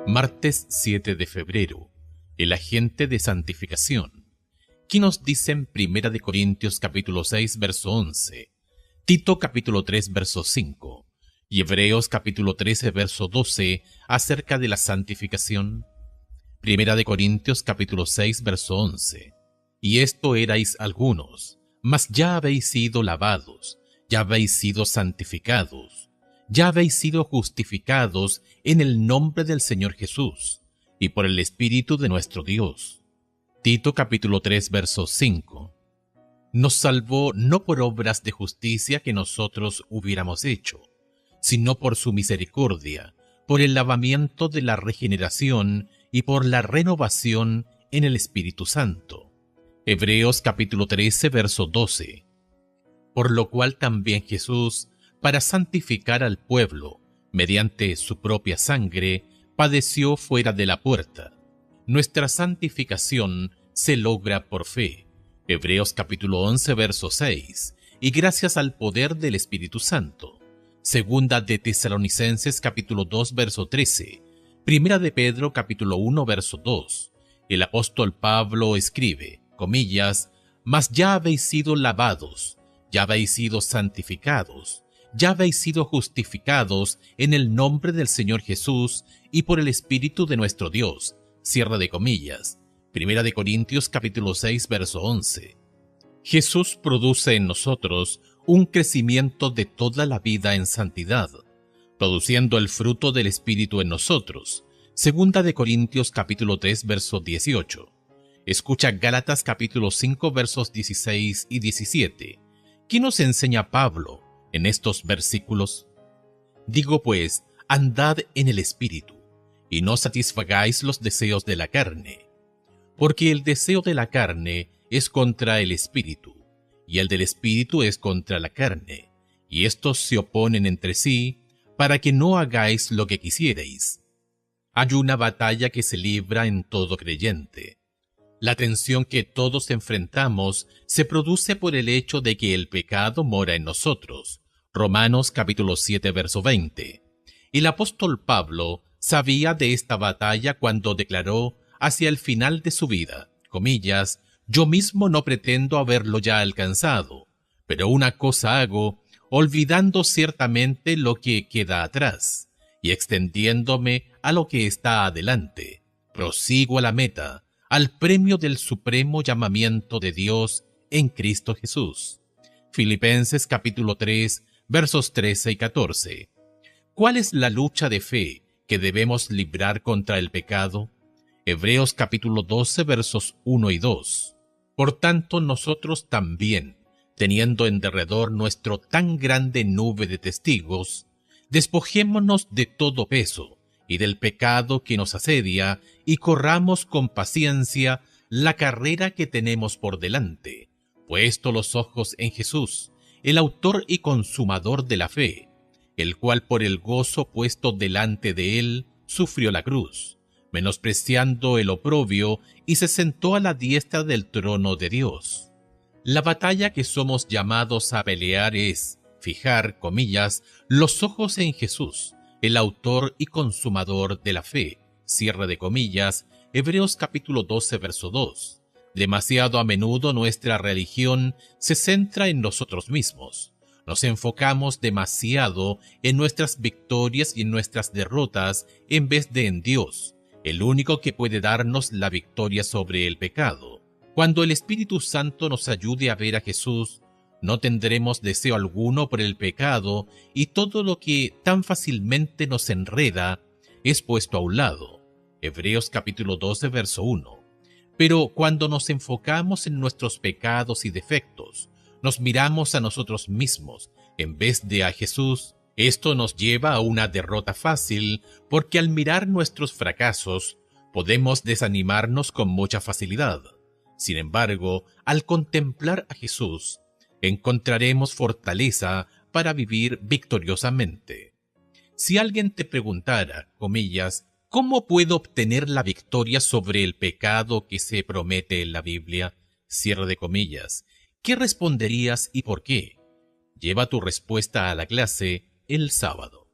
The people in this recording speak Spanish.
Martes 7 de febrero. El agente de santificación. ¿Qué nos dice en 1 de Corintios capítulo 6, verso 11? Tito capítulo 3, verso 5. Y Hebreos capítulo 13, verso 12, acerca de la santificación. 1 de Corintios capítulo 6, verso 11. Y esto erais algunos, mas ya habéis sido lavados, ya habéis sido santificados, ya habéis sido justificados en el nombre del Señor Jesús, y por el Espíritu de nuestro Dios. Tito capítulo 3, verso 5. Nos salvó no por obras de justicia que nosotros hubiéramos hecho, sino por su misericordia, por el lavamiento de la regeneración y por la renovación en el Espíritu Santo. Hebreos capítulo 13, verso 12. Por lo cual también Jesús, para santificar al pueblo, mediante su propia sangre, padeció fuera de la puerta. Nuestra santificación se logra por fe. Hebreos capítulo 11, verso 6. Y gracias al poder del Espíritu Santo. Segunda de Tesalonicenses capítulo 2, verso 13. Primera de Pedro capítulo 1, verso 2. El apóstol Pablo escribe, comillas, mas ya habéis sido lavados, ya habéis sido santificados, ya habéis sido justificados en el nombre del Señor Jesús y por el Espíritu de nuestro Dios. Cierre de comillas. Primera de Corintios capítulo 6, verso 11. Jesús produce en nosotros un crecimiento de toda la vida en santidad, produciendo el fruto del Espíritu en nosotros. Segunda de Corintios capítulo 3, verso 18. Escucha Gálatas capítulo 5, versos 16 y 17. ¿Qué nos enseña Pablo en estos versículos? Digo pues, andad en el Espíritu, y no satisfagáis los deseos de la carne. Porque el deseo de la carne es contra el Espíritu, y el del Espíritu es contra la carne, y estos se oponen entre sí, para que no hagáis lo que quisierais. Hay una batalla que se libra en todo creyente. La tensión que todos enfrentamos se produce por el hecho de que el pecado mora en nosotros. Romanos capítulo 7, verso 20. El apóstol Pablo sabía de esta batalla cuando declaró hacia el final de su vida, comillas, yo mismo no pretendo haberlo ya alcanzado, pero una cosa hago, olvidando ciertamente lo que queda atrás, y extendiéndome a lo que está adelante, prosigo a la meta, al premio del supremo llamamiento de Dios en Cristo Jesús. Filipenses capítulo 3, versos 13 y 14. ¿Cuál es la lucha de fe que debemos librar contra el pecado? Hebreos capítulo 12, versos 1 y 2. Por tanto, nosotros también, teniendo en derredor nuestro tan grande nube de testigos, despojémonos de todo peso y del pecado que nos asedia, y corramos con paciencia la carrera que tenemos por delante, puesto los ojos en Jesús, el autor y consumador de la fe, el cual por el gozo puesto delante de él sufrió la cruz, menospreciando el oprobio, y se sentó a la diestra del trono de Dios. La batalla que somos llamados a pelear es fijar, comillas, los ojos en Jesús, el autor y consumador de la fe, cierre de comillas, Hebreos capítulo 12, verso 2. Demasiado a menudo nuestra religión se centra en nosotros mismos. Nos enfocamos demasiado en nuestras victorias y en nuestras derrotas en vez de en Dios, el único que puede darnos la victoria sobre el pecado. Cuando el Espíritu Santo nos ayude a ver a Jesús, no tendremos deseo alguno por el pecado, y todo lo que tan fácilmente nos enreda es puesto a un lado. Hebreos capítulo 12, verso 1. Pero cuando nos enfocamos en nuestros pecados y defectos, nos miramos a nosotros mismos en vez de a Jesús, esto nos lleva a una derrota fácil, porque al mirar nuestros fracasos, podemos desanimarnos con mucha facilidad. Sin embargo, al contemplar a Jesús, encontraremos fortaleza para vivir victoriosamente. Si alguien te preguntara, comillas, ¿cómo puedo obtener la victoria sobre el pecado que se promete en la Biblia? Cierre de comillas. ¿Qué responderías y por qué? Lleva tu respuesta a la clase el sábado.